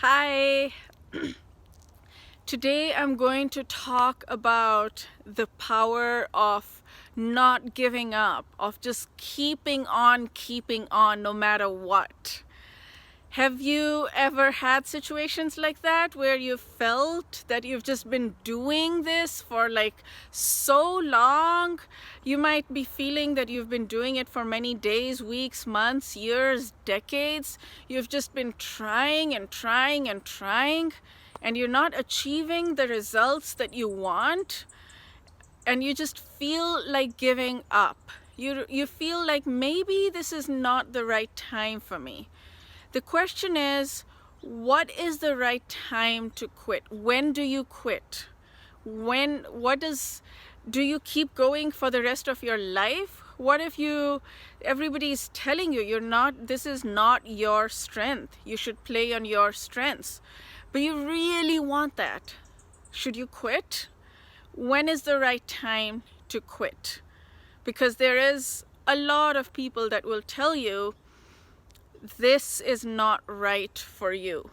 Hi. Today I'm going to talk about the power of not giving up, of just keeping on no matter what. Have you ever had situations like that where you felt that you've just been doing this for like so long? You might be feeling that you've been doing it for many days, weeks, months, years, decades. You've just been trying and trying and trying, and you're not achieving the results that you want, and you just feel like giving up. You feel like maybe this is not the right time for me. The question is, what is the right time to quit? When do you quit? Do you keep going for the rest of your life? What if everybody's telling you this is not your strength. You should play on your strengths. But you really want that. Should you quit? When is the right time to quit? Because there is a lot of people that will tell you this is not right for you.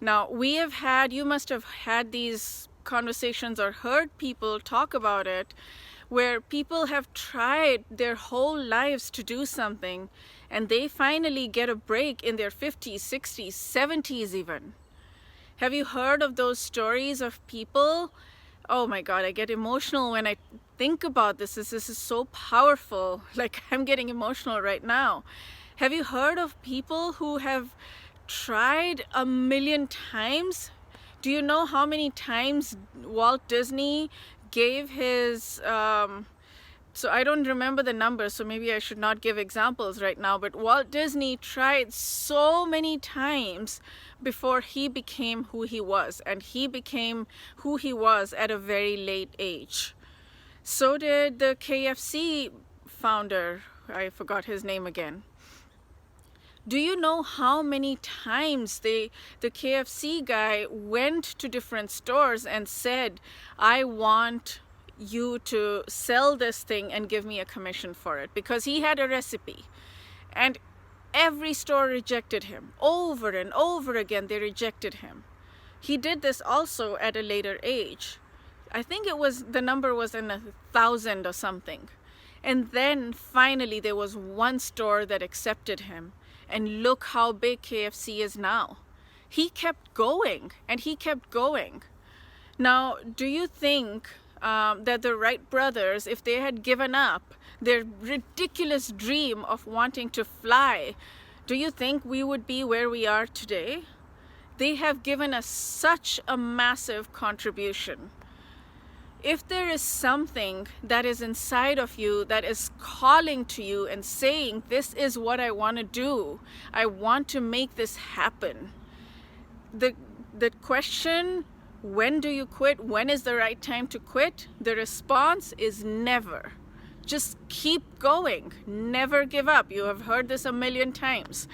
Now, you must have had these conversations or heard people talk about it, where people have tried their whole lives to do something and they finally get a break in their 50s, 60s, 70s even. Have you heard of those stories of people? Oh my God, I get emotional when I think about this. This is so powerful. Like, I'm getting emotional right now. Have you heard of people who have tried 1,000,000 times? Do you know how many times Walt Disney gave his, so I don't remember the numbers, so maybe I should not give examples right now, but Walt Disney tried so many times before he became who he was, and he became who he was at a very late age. So did the KFC founder. I forgot his name again. Do you know how many times the KFC guy went to different stores and said, I want you to sell this thing and give me a commission for it? Because he had a recipe. And every store rejected him. Over and over again, they rejected him. He did this also at a later age. I think the number was in 1,000 or something. And then finally there was one store that accepted him. And look how big KFC is now. He kept going and he kept going. Now, do you think that the Wright brothers, if they had given up their ridiculous dream of wanting to fly, do you think we would be where we are today? They have given us such a massive contribution. If there is something that is inside of you that is calling to you and saying, this is what I want to do, I want to make this happen. The question, when do you quit? When is the right time to quit? The response is never. Just keep going. Never give up. You have heard this 1,000,000 times.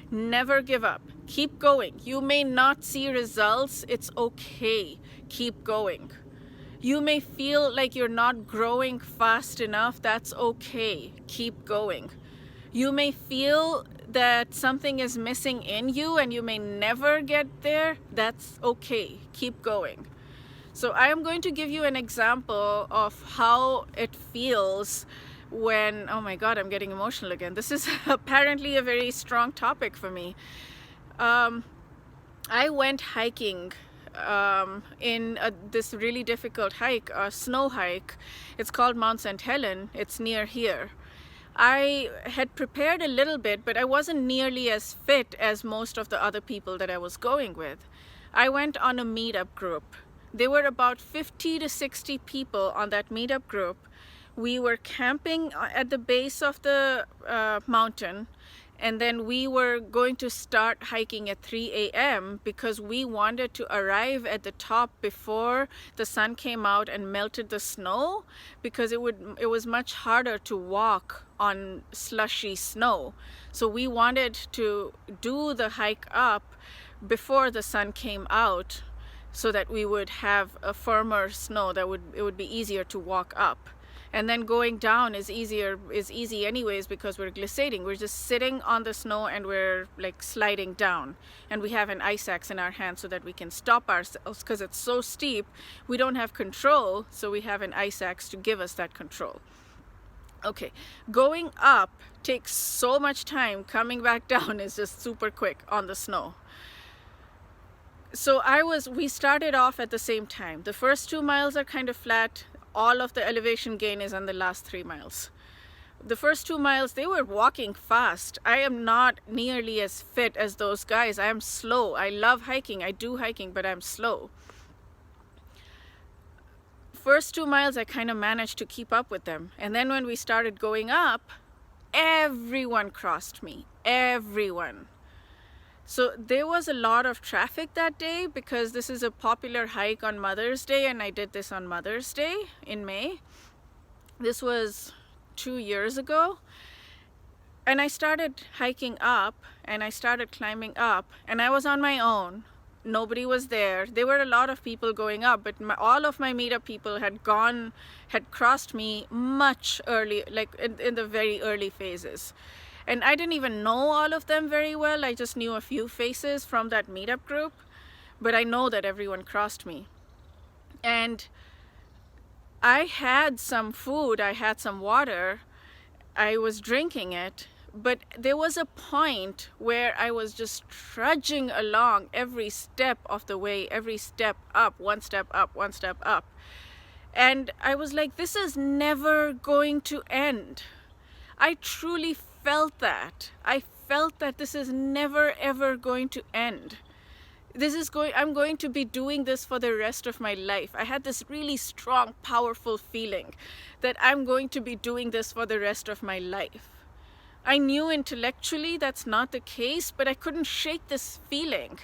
Never give up. Keep going. You may not see results. It's okay. Keep going. You may feel like you're not growing fast enough. That's okay. Keep going. You may feel that something is missing in you and you may never get there. That's okay. Keep going. So I am going to give you an example of how it feels when, oh my God, I'm getting emotional again. This is apparently a very strong topic for me. I went hiking in this really difficult hike, a snow hike. It's called Mount St. Helen. It's near here. I had prepared a little bit, but I wasn't nearly as fit as most of the other people that I was going with. I went on a meetup group. There were about 50 to 60 people on that meetup group. We were camping at the base of the mountain. And then we were going to start hiking at 3 a.m. because we wanted to arrive at the top before the sun came out and melted the snow, because it was much harder to walk on slushy snow. So we wanted to do the hike up before the sun came out so that we would have a firmer snow it would be easier to walk up. And then going down is easy anyways, because we're glissading. We're just sitting on the snow and we're like sliding down, and we have an ice axe in our hand so that we can stop ourselves, because it's so steep we don't have control, so we have an ice axe to give us that control. Okay, going up takes so much time. Coming back down is just super quick on the snow. So we started off at the same time. The first 2 miles are kind of flat. All of the elevation gain is on the last 3 miles. The first 2 miles, they were walking fast. I am not nearly as fit as those guys. I am slow. I love hiking. I do hiking, but I'm slow. First 2 miles, I kind of managed to keep up with them. And then when we started going up, everyone crossed me. Everyone. So there was a lot of traffic that day, because this is a popular hike on Mother's Day, and I did this on Mother's Day in May. This was 2 years ago. And I started hiking up, and I started climbing up, and I was on my own. Nobody was there. There were a lot of people going up, but all of my meetup people had crossed me much early, like in the very early phases. And I didn't even know all of them very well. I just knew a few faces from that meetup group, but I know that everyone crossed me. And I had some food, I had some water, I was drinking it, but there was a point where I was just trudging along every step of the way, every step up, one step up, one step up. And I was like, this is never going to end. I truly felt that. I felt that this is never ever going to end. I'm going to be doing this for the rest of my life. I had this really strong, powerful feeling that I'm going to be doing this for the rest of my life. I knew intellectually that's not the case, but I couldn't shake this feeling.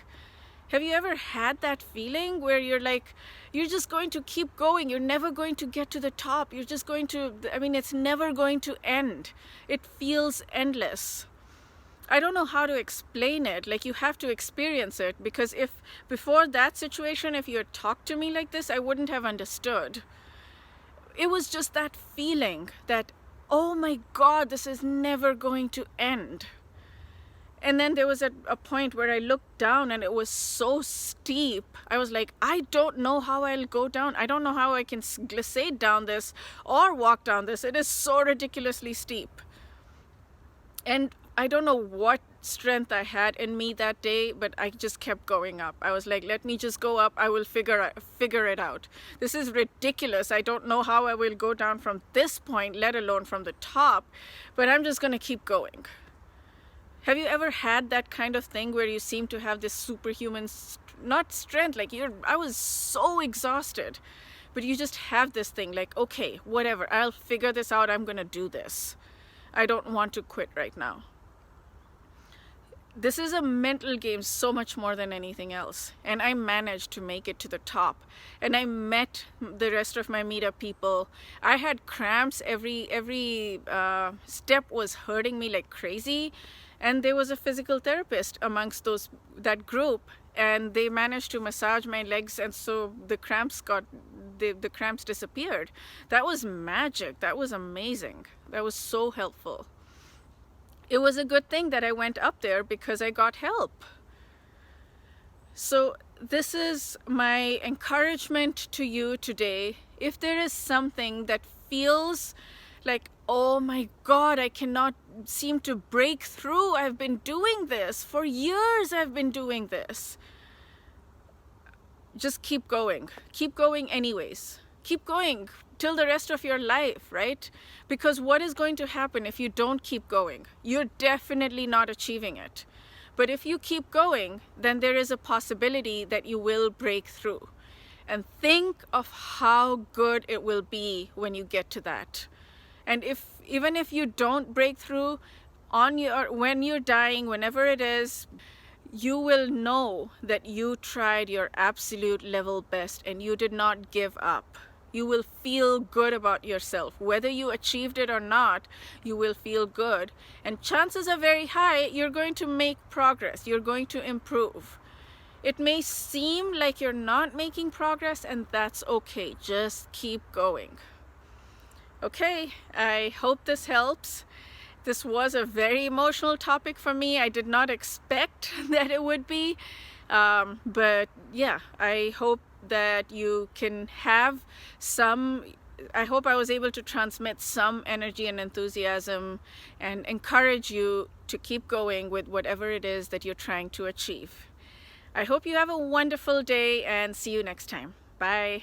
Have you ever had that feeling where you're like, you're just going to keep going, you're never going to get to the top, you're just going to, it's never going to end. It feels endless. I don't know how to explain it. Like, you have to experience it, because if before that situation, if you had talked to me like this, I wouldn't have understood. It was just that feeling that, oh my God, this is never going to end. And then there was a point where I looked down and it was so steep. I was like, I don't know how I'll go down. I don't know how I can glissade down this or walk down this. It is so ridiculously steep. And I don't know what strength I had in me that day, but I just kept going up. I was like, let me just go up. I will figure it out. This is ridiculous. I don't know how I will go down from this point, let alone from the top, but I'm just going to keep going. Have you ever had that kind of thing where you seem to have this superhuman, not strength, like I was so exhausted, but you just have this thing like, okay, whatever, I'll figure this out. I'm going to do this. I don't want to quit right now. This is a mental game so much more than anything else. And I managed to make it to the top. And I met the rest of my meetup people. I had cramps. Every step was hurting me like crazy. And there was a physical therapist amongst that group. And they managed to massage my legs. And so the cramps disappeared. That was magic. That was amazing. That was so helpful. It was a good thing that I went up there because I got help. So this is my encouragement to you today. If there is something that feels like, oh my God, I cannot seem to break through. I've been doing this for years. I've been doing this. Just keep going. Keep going anyways. Keep going till the rest of your life, right? Because what is going to happen if you don't keep going? You're definitely not achieving it. But if you keep going, then there is a possibility that you will break through. And think of how good it will be when you get to that. And even if you don't break through when you're dying, whenever it is, you will know that you tried your absolute level best and you did not give up. You will feel good about yourself. Whether you achieved it or not, you will feel good. And chances are very high you're going to make progress. You're going to improve. It may seem like you're not making progress, and that's okay. Just keep going. Okay, I hope this helps. This was a very emotional topic for me. I did not expect that it would be. But yeah, I hope that you can have some, I hope I was able to transmit some energy and enthusiasm and encourage you to keep going with whatever it is that you're trying to achieve. I hope you have a wonderful day and see you next time. Bye.